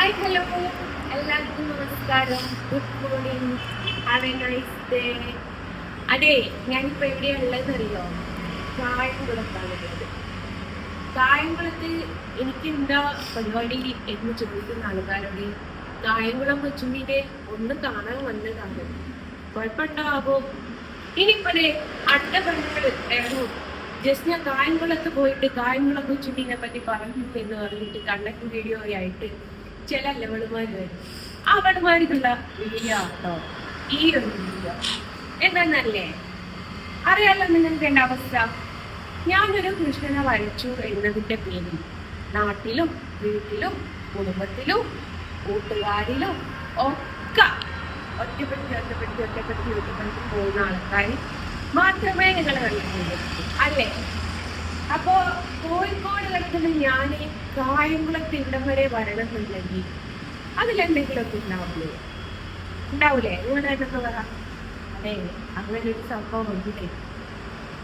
Hi hello എല്ലാവർക്കും നമസ്കാരം. Good morning, have A nice day. അതെ, ഞാനിപ്പോൾ എവിടെയുള്ളതെന്നറിയോ? കായംകുളത്താണുള്ളത്. കായംകുളത്ത് എനിക്ക് എന്താ പരിപാടി എന്ന് ചോദിക്കുന്ന ആൾക്കാരോട് കായംകുളം കൊച്ചുണ്ണിനെ ഒന്ന് കാണാൻ വന്നതാണ്. കുഴപ്പമുണ്ടാവോ? ഇനിയിപ്പോഴേ അടുത്ത പെണ്ണുങ്ങൾ ജസ്റ്റ് ഞാൻ കായംകുളത്ത് പോയിട്ട് കായംകുളം കൊച്ചുണ്ണിനെ പറ്റി പറഞ്ഞു എന്ന് പറഞ്ഞിട്ട് കണ്ടക്ട് വീഡിയോ ആയിട്ട് ചില ലെവളുമാർ വരും. അവളുമാർക്കുള്ള വീഡിയോ ആട്ടോ ഈ ഒരു വീഡിയോ. എന്താന്നല്ലേ അറിയാലോ നിങ്ങൾക്ക് എൻ്റെ അവസ്ഥ. ഞാനൊരു കൃഷ്ണനെ വരച്ചു എന്നതിൻ്റെ പേരിൽ നാട്ടിലും വീട്ടിലും കുടുംബത്തിലും കൂട്ടുകാരിലും ഒക്കെ ഒറ്റപ്പെടുത്തി പോകുന്ന ആൾക്കാർ മാത്രമേ നിങ്ങൾ കണ്ടിട്ടുള്ളൂ അല്ലേ? അപ്പോ കോഴിക്കോട് കിടക്കുന്ന ഞാൻ കായംകുളത്ത് ഇവിടം വരെ വരണമെന്നുണ്ടെങ്കിൽ അതിലെന്തെങ്കിലുമൊക്കെ ഉണ്ടാവൂലേ? നിങ്ങളായിട്ടൊക്കെ പറയാം. അതെ, അങ്ങനെ ഒരു സംഭവം ഉണ്ടില്ലേ.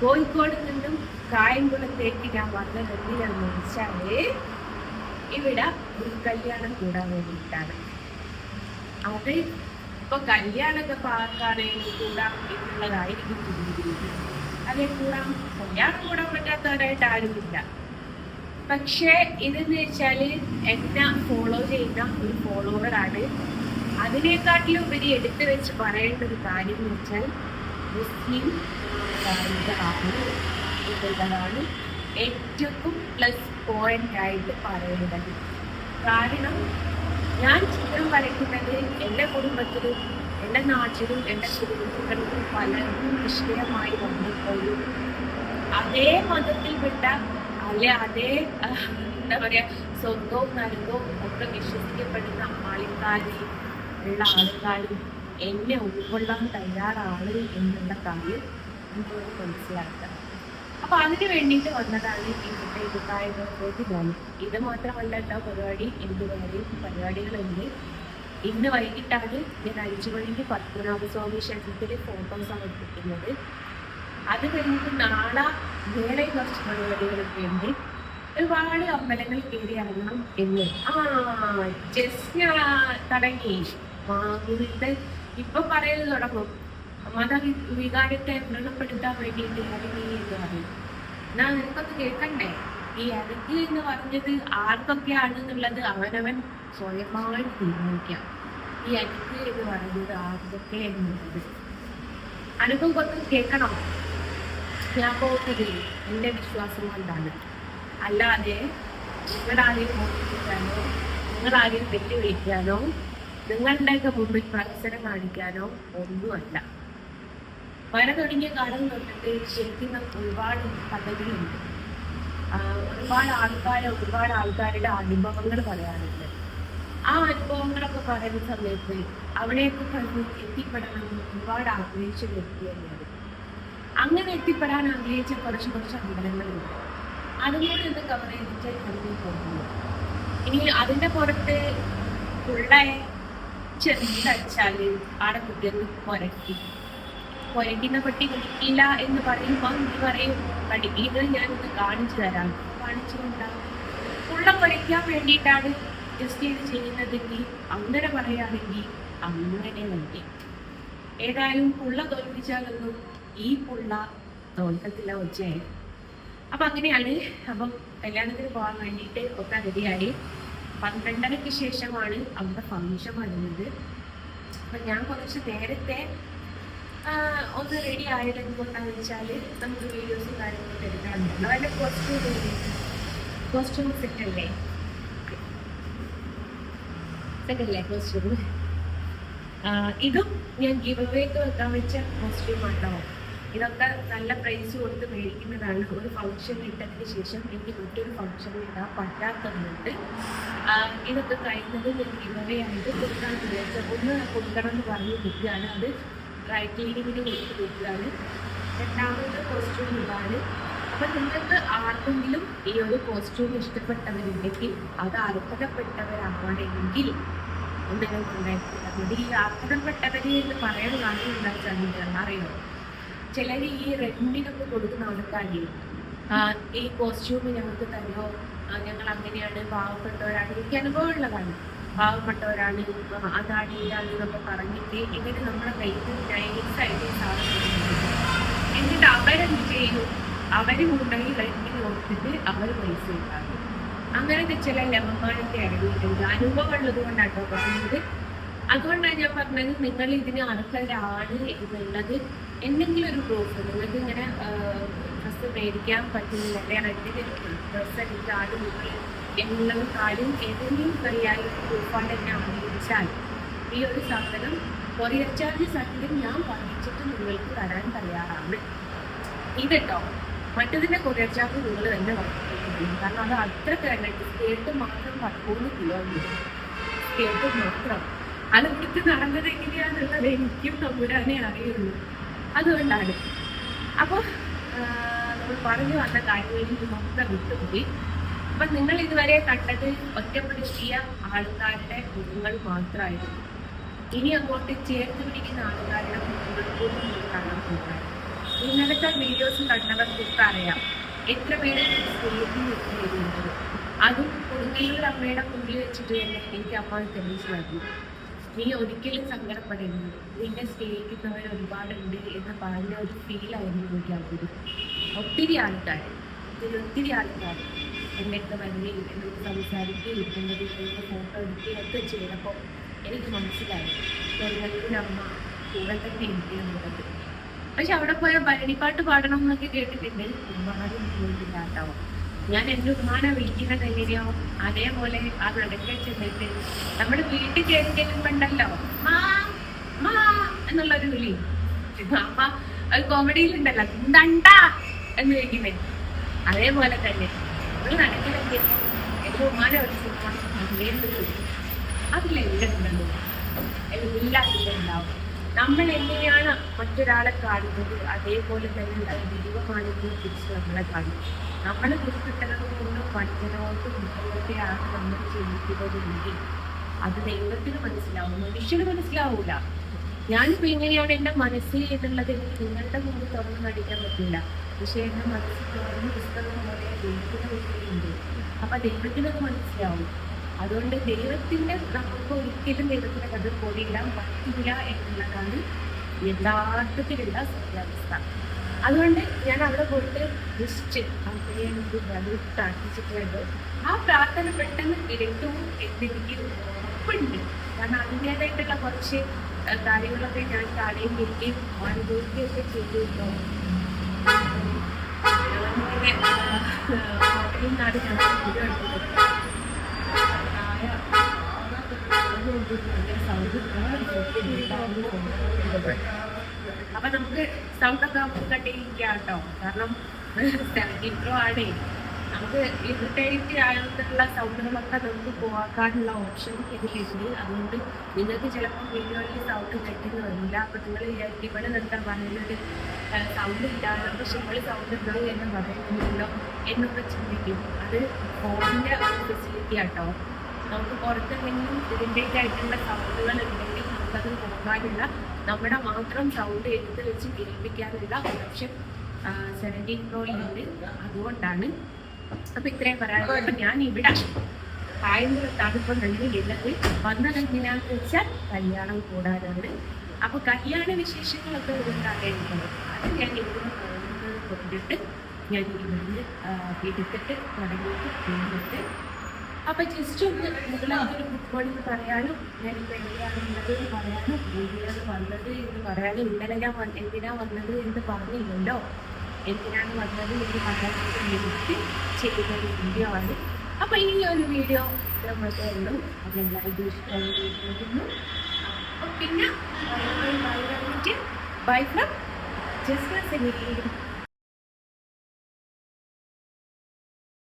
കോഴിക്കോട് നിന്നും കായംകുളത്തേക്ക് ഞാൻ വന്നത് എന്തിനാന്ന് വെച്ചാല് ഇവിടെ ഒരു കല്യാണം കൂടാൻ വേണ്ടിയിട്ടാണ്. അത് ഇപ്പൊ കല്യാണമൊക്കെ പാർക്കാണെങ്കിൽ കൂടാം എന്നുള്ളതായിരിക്കും ചിന്തിക്കുന്നത്. അതേ കല്യാണം കൂടാൻ പറ്റാത്തവരായിട്ട് ആരുമില്ല. പക്ഷേ ഇതെന്ന് വെച്ചാല് എന്നെ ഫോളോ ചെയ്യുന്ന ഒരു ഫോളോവറാണ്. അതിനേക്കാട്ടിലും ഉപരി എടുത്തു വെച്ച് പറയേണ്ട ഒരു കാര്യം എന്ന് വെച്ചാൽ മുസ്ലിം എന്നുള്ളതാണ് ഏറ്റവും പ്ലസ് പോയിന്റ് ആയിട്ട് പറയേണ്ടത്. കാരണം ഞാൻ ചിത്രം വരയ്ക്കുന്നത് എൻ്റെ കുടുംബത്തിലും എൻ്റെ നാട്ടിലും എൻ്റെ സുഹൃത്തുക്കൾക്കും പലർക്കും വിഷയമായി വന്നപ്പോഴും അതേ മതത്തിൽപ്പെട്ട അതേ എന്താ പറയാ സ്വന്തവും നരകവും ഒക്കെ വിശ്വസിക്കപ്പെടുന്ന ഉള്ള ആൾക്കാരും എന്നെ ഉൾക്കൊള്ളാൻ തയ്യാറാണ് എന്നുള്ള കാര്യം നിങ്ങൾക്ക് മനസ്സിലാക്കണം. അപ്പൊ അതിന് വേണ്ടിയിട്ട് വന്നതാണ് ഇന്നത്തെ ഇതുക്കായപ്പോഴത്തേക്ക് ഞാൻ. ഇത് മാത്രമല്ല കേട്ടോ പരിപാടി, എന്ത് വേറെയും പരിപാടികളുണ്ട്. ഇന്ന് വൈകിട്ടാണ് ഞാൻ അഞ്ചുമണിക്ക് പത്മനാഭസ്വാമി ക്ഷേത്രത്തിലെ ഫോട്ടോസ് സമർപ്പിക്കുന്നത്. അത് കഴിഞ്ഞിട്ട് നാളെ വേറെ കുറച്ച് പരിപാടികളൊക്കെ ഉണ്ട്. ഒരുപാട് അമ്പലങ്ങൾ കയറി ഇറങ്ങണം എന്ന് ജസ്റ്റ് തുടങ്ങി മാങ്ങുന്നത് ഇപ്പൊ പറയുന്നത് തുടങ്ങും. മതവികാരത്തെ വ്രണപ്പെടുത്താൻ വേണ്ടിയിട്ട് ഇറങ്ങി എന്ന് പറയും. എന്നാ നിനക്കൊന്ന് കേൾക്കണ്ടേ? ഈ ഇറങ്ങി എന്ന് പറഞ്ഞത് ആർക്കൊക്കെയാണെന്നുള്ളത് അവനവൻ സ്വയമായി തീരുമാനിക്കാം. ഈ അനക്ക് എന്ന് പറയുന്നത് ആർക്കൊക്കെ എന്നുള്ളത് അനുഭവം കൊണ്ടും കേൾക്കണം. ഞാൻ പോകുന്നത് എൻ്റെ വിശ്വാസം കൊണ്ടാണ്, അല്ലാതെ നിങ്ങളാരെയും മോഹിപ്പിക്കാനോ നിങ്ങളാരെയും വെല്ലുവിളിക്കാനോ നിങ്ങളുടെയൊക്കെ മുമ്പിൽ പ്രവർത്തനം കാണിക്കാനോ ഒന്നുമല്ല. വര തുടങ്ങിയ കാലം തൊട്ടിട്ട് ശരിക്കും ഒരുപാട് പദ്ധതിയുണ്ട്. ഒരുപാട് ആൾക്കാരുടെ അനുഭവങ്ങൾ പറയാറുണ്ട്. ആ അനുഭവങ്ങളൊക്കെ പറയുന്ന സമയത്ത് അവിടെയൊക്കെ കഴിഞ്ഞ് എത്തിപ്പെടണമെന്ന് ഒരുപാട് ആഗ്രഹിച്ച വ്യക്തിയാണ്. അങ്ങനെ എത്തിപ്പെടാൻ ആഗ്രഹിച്ച കുറച്ച് അമ്പലങ്ങളുണ്ട്. അതുകൊണ്ട് ഇത് കവർ ചെയ്തിട്ട് കഴിഞ്ഞു പോകുന്നു. ഇനി അതിൻ്റെ പുറത്ത് പിള്ളയെ ചെറിയടിച്ചാല് ആടെ കുട്ടികൾ പൊരയ്ക്കുന്ന പട്ടി കുടിക്കില്ല എന്ന് പറയുമ്പോൾ നീ പറയും ഇത് ഞാനിത് കാണിച്ചു തരാം. കാണിച്ചുകൊണ്ടാകും പുള്ള പൊരയ്ക്കാൻ വേണ്ടിയിട്ടാണ് ജസ്റ്റ് ഇത് ചെയ്യുന്നതെങ്കിൽ അങ്ങനെ പറയുകയാണെങ്കിൽ അങ്ങനെ വേണ്ടി. ഏതായാലും പുള്ള തോൽപ്പിച്ചാലൊന്നും ഈ പുള്ള തോൽക്കത്തില്ല വെച്ചേ. അപ്പം അങ്ങനെയാണ്. അപ്പം കല്യാണത്തിന് പോകാൻ വേണ്ടിയിട്ട് ഒക്കെ റെഡിയായി. 12:30 ശേഷമാണ് അവിടെ ഫംഗ്ഷൻ വരുന്നത്. അപ്പം ഞാൻ കുറച്ച് നേരത്തെ ഒന്ന് റെഡി ആയത് എന്തുകൊണ്ടാണെന്ന് വെച്ചാൽ നമുക്ക് വീഡിയോസും കാര്യങ്ങളൊക്കെ എടുക്കാറുണ്ടല്ലോ. അതിൻ്റെ കോസ്റ്റ്യൂം സെറ്റല്ലേ കോസ്റ്റ്യൂം. ഇതും ഞാൻ ഗിവ് അവേക്ക് വെക്കാൻ വെച്ച കോസ്റ്റ്യൂം ആട്ടോ. ഇതൊക്കെ നല്ല പ്രൈസ് കൊടുത്ത് മേടിക്കുന്നതാണ്. ഒരു ഫംഗ്ഷനിൽ ഇട്ടതിന് ശേഷം എനിക്ക് മറ്റൊരു ഫംഗ്ഷനിൽ ഇടാൻ പറ്റാത്തതുകൊണ്ട് ഇതൊക്കെ കഴിയുന്നത് ഞാൻ ഗിവ് അവേ ആയിട്ട് കൊടുക്കാൻ വിചാരിച്ചത്. ഒന്ന് കൊടുക്കണം എന്ന് പറഞ്ഞ് നിൽക്കുകയാണ്. അത് ഡ്രൈ ക്ലീനിങ്ങിന് കൊടുത്ത് നിൽക്കുകയാണ്. രണ്ടാമത്തെ കോസ്റ്റ്യൂം ഇതാണ്. അപ്പം നിങ്ങൾക്ക് ആർക്കെങ്കിലും ഈ ഒരു കോസ്റ്റ്യൂം ഇഷ്ടപ്പെട്ടവരുണ്ടെങ്കിൽ അത് അർഹതപ്പെട്ടവരാണെങ്കിൽ എന്തെങ്കിലും ഉണ്ടായിട്ടുണ്ട്. ഈ അർഹതപ്പെട്ടവര് എന്ന് പറയാൻ കാരണം എന്താ വെച്ചാൽ അറിയോ, ചിലർ ഈ റെന്റിനൊക്കെ കൊടുക്കുന്ന ആൾക്കാരില്ല. ഈ കോസ്റ്റ്യൂം ഞങ്ങൾക്ക് തരുമോ, ഞങ്ങൾ അങ്ങനെയാണ്, പാവപ്പെട്ടവരാണ്, എനിക്ക് അനുഭവമുള്ളതാണ്. പാവപ്പെട്ടവരാണ്, അതാണ് ഇതാണ് എന്നൊക്കെ പറഞ്ഞിട്ട് ഇവർ നമ്മളെ കയ്യിൽ നൈസായിട്ട് സാധനം എന്നിട്ട് അവരെന്ത് ചെയ്യും, അവര് കൊണ്ടുപോയി റെന്റിന് കൊടുത്തിട്ട് അവർ പൈസ ഉണ്ടാകും. അങ്ങനത്തെ ചില ലെമന്മാരൊക്കെ ഇറങ്ങിയിട്ടുണ്ട്. അനുഭവം ഉള്ളത് കൊണ്ടാട്ടോ പറയുന്നത്. അതുകൊണ്ടാണ് ഞാൻ പറഞ്ഞത്, നിങ്ങൾ ഇതിന് ആൾക്കാരാണ് എന്നുള്ളത് എന്തെങ്കിലും ഒരു പ്രൂഫ് നിങ്ങൾക്ക് ഇങ്ങനെ ഡ്രസ്സ് മേടിക്കാൻ പറ്റുന്നില്ല, റെന്റിന് ഡ്രസ്സ് എടുത്താണ് നിങ്ങൾ എന്നുള്ള കാര്യം ഏതെങ്കിലും റിയാലിറ്റി പ്രൂഫായിട്ട് എന്നെ അറിയിച്ചാൽ ഈ ഒരു സാധനം കൊറിയർ ചാർജ് സത്യം ഞാൻ പറഞ്ഞിട്ട് നിങ്ങൾക്ക് തരാൻ തയ്യാറാണ്. ഇതെട്ടോ മറ്റതിന്റെ കൊറിയർ ചാർജ് നിങ്ങൾ തന്നെ വർദ്ധിപ്പിക്കുന്നു. കാരണം അത് അത്ര കഴിഞ്ഞിട്ട് സ്കേർട്ട് മാത്രം 13 കിലോമീറ്റർ സ്കേർട്ട് മാത്രം. അത് ഇവിടുത്തെ നടന്നത് എങ്ങനെയാണെന്നുള്ളത് എനിക്കും തമ്പുരാനെ അറിയുള്ളൂ. അതുകൊണ്ടാണ്. അപ്പോൾ നമ്മൾ പറഞ്ഞു വന്ന കാര്യങ്ങളിൽ മൊത്തം വിട്ടുപോയി. അപ്പൊ നിങ്ങൾ ഇതുവരെ കണ്ടത് ഒറ്റപ്പെടുത്തിയ ആൾക്കാരുടെ മുഖങ്ങൾ മാത്രമായിരുന്നു. ഇനി അങ്ങോട്ട് ചേർത്ത് പിടിക്കുന്ന ആൾക്കാരുടെ മുഖങ്ങൾ പോലും കാണാൻ പോകുന്നത്. ഇന്നലത്തെ വീഡിയോസ് കണ്ടവർക്കൊക്കെ അറിയാം എത്ര പേര് സ്റ്റേജിൽ വരുന്നത്. അതും കൊടുങ്ങല്ലൂർ അമ്മയുടെ മുന്നിൽ വെച്ചിട്ട് തന്നെ എനിക്ക് അമ്മ തെളിയിച്ചു തന്നു. നീ ഒരിക്കലും സങ്കടപ്പെടരുത്, നിന്നെ സ്നേഹിക്കുന്നവർ ഒരുപാടുണ്ട് എന്ന് പറഞ്ഞ ഒരു ഫീലായിരുന്നു എനിക്ക് അത്. ഒത്തിരി ആൾക്കാർ എന്നൊക്കെ വരികയും എന്നോട് സംസാരിക്കുകയും എൻ്റെ വീട്ടിലേക്ക് ഫോട്ടോ എടുക്കുകയൊക്കെ ചെയ്തപ്പോൾ എനിക്ക് മനസ്സിലായി കൊടുങ്ങല്ലൂർ അമ്മ കൂടെ തന്നെ ഇരിക്കുന്നുള്ളത്. പക്ഷെ അവിടെ പോയ ഭരണിപ്പാട്ട് പാടണം എന്നൊക്കെ കേട്ടിട്ടുണ്ട്. ഉമ്മാനും പോയിട്ടില്ല കേട്ടോ. ഞാൻ എൻ്റെ ഉമ്മാനെ വിളിക്കുന്നത് എങ്ങനെയോ അതേപോലെ ആ നടക്കെ ചെന്നിട്ട് നമ്മുടെ വീട്ടിൽ കയറി ചെല്ലുമ്പോണ്ടല്ലോ മാ മാ എന്നുള്ളൊരു വിളി. അമ്മ അത് കോമഡിയിലുണ്ടല്ലോ എന്താണ്ടാ എന്ന് ചോദിക്കുന്നേ, അതേപോലെ തന്നെ നമ്മൾ നടക്കിലെത്തിയപ്പോൾ എൻ്റെ ഉമ്മാനെ ഒരു സിനിമ അതിലെല്ലാം ഉണ്ടല്ലോ, എല്ലാത്തിലും ഉണ്ടാവും. നമ്മൾ എങ്ങനെയാണ് മറ്റൊരാളെ കാണുന്നത് അതേപോലെ തന്നെ ദൈവമാണെന്ന് തിരിച്ച് നമ്മളെ കാണും. നമ്മൾ ദുഃഖിട്ടത് കൊണ്ടും വഞ്ചനോട്ടും മുഖത്തെയാണ് നമ്മൾ ചിന്തിക്കുന്നതെങ്കിൽ അത് ദൈവത്തിന് മനസ്സിലാവും, മനുഷ്യന് മനസ്സിലാവൂല. ഞാനിപ്പോ ഇങ്ങനെയാണ് എൻ്റെ മനസ്സിൽ എന്നുള്ളത് എനിക്ക് നിങ്ങളുടെ മുമ്പ് തുറന്ന് നടിക്കാൻ പറ്റില്ല. പക്ഷെ എൻ്റെ മനസ്സിൽ തുറന്ന് പുസ്തകം പോലെ ദൈവത്തിന് ഉള്ളിലുണ്ട്. അപ്പൊ ദൈവത്തിനത് മനസ്സിലാവും. അതുകൊണ്ട് ദൈവത്തിന്റെ നമുക്ക് ഒരിക്കലും ദൈവത്തിന്റെ കഥ പോലിടാൻ പറ്റില്ല എന്നുള്ളതാണ് യഥാർത്ഥത്തിലുള്ള സത്യാവസ്ഥ. അതുകൊണ്ട് ഞാൻ അവിടെ പോയിട്ട് ജസ്റ്റ് അങ്ങനെ പ്രാർത്ഥിച്ചിട്ടുണ്ട്. ആ പ്രാർത്ഥന പെട്ടെന്ന് കേട്ടു എന്നെനിക്ക് ഉറപ്പുണ്ട്. കാരണം അതിൻ്റെതായിട്ടുള്ള കുറച്ച് കാര്യങ്ങളൊക്കെ ഞാൻ താഴെയും കേൾക്കുകയും അനുഭവിക്കുകയൊക്കെ ചെയ്തിരുന്നു. ഹോട്ടലിൽ നിന്നാണ് ഞാൻ വീഡിയോ എടുത്തത്. അപ്പൊ നമുക്ക് സൗണ്ടൊക്കെ കട്ടിരിക്കാം കേട്ടോ. കാരണം 17 Pro ആണേ. നമുക്ക് ഇറിറ്റേറ്റ് ആയിട്ടുള്ള സൗണ്ടുകളൊക്കെ നമുക്ക് പോകാനുള്ള ഓപ്ഷൻ ഇതിലുണ്ട്. അതുകൊണ്ട് നിങ്ങൾക്ക് ചിലപ്പോൾ വീഡിയോയിൽ സൗണ്ട് കെട്ടുന്ന വരില്ല. അപ്പൊ നിങ്ങൾ ഇവിടെ നിർത്താൻ പറയുന്നത് സൗണ്ട് ഇല്ലാതെ പക്ഷെ നമ്മൾ സൗണ്ട് ഉണ്ടോ എന്ന് പറയുന്നില്ലല്ലോ എന്നൊക്കെ ചിന്തിക്കും. അത് ഫോണിന്റെ ഫെസിലിറ്റി ആട്ടോ. നമുക്ക് പുറത്തെന്തെങ്കിലും ഇതിൻ്റെതായിട്ടുള്ള സൗണ്ടുകൾ ഉണ്ടെങ്കിൽ നമുക്കത് പോകാനുള്ള നമ്മുടെ മാത്രം സൗണ്ട് എടുത്ത് വെച്ച് കേൾപ്പിക്കാനുള്ള ഓപ്ഷൻ 17 Proയിലുണ്ട്. അതുകൊണ്ടാണ്. അപ്പൊ ഇത്രയും പറയാനുള്ളത്. അപ്പൊ ഞാൻ ഇവിടെ ആയതിനകത്താണ് ഇപ്പൊ നിങ്ങൾ ഉള്ളത്. വന്നത് എങ്ങനെയാണെന്ന് വെച്ചാൽ കല്യാണം കൂടാനാണ്. അപ്പൊ കല്യാണ വിശേഷങ്ങളൊക്കെ ഉണ്ടാകേണ്ടത് അത് ഞാൻ ഇവിടുന്ന് കൊണ്ടിട്ട് ഞാൻ ഇവിടുന്ന് എടുത്തിട്ട് തുടങ്ങിയിട്ട് പോയിട്ട് അപ്പൊ ജസ്റ്റ് ഒന്ന് നിങ്ങളൊരു ഗുഡ് മോർണിംഗ് പറയാനും ഞാനിപ്പോൾ എവിടെയാണുള്ളത് പറയാനും എന്തിനാണ് വന്നത് എന്ന് പറയാനും ഇന്നലെ ഞാൻ എന്തിനാ വന്നത് എന്ന് പറഞ്ഞില്ലല്ലോ, എന്തിനാണ് വന്നത് എന്ന് പറയാൻ വേണ്ടിയിട്ട് ചെയ്യുന്ന ഒരു വീഡിയോ ആണ്. അപ്പൊ ഈ ഒരു വീഡിയോ നമ്മളൊക്കെ ഉള്ളൂ. അതെല്ലാവരും ഇഷ്ടമായിരുന്നു. പിന്നെ ബൈ ഫ്രം ജസ്റ്റ്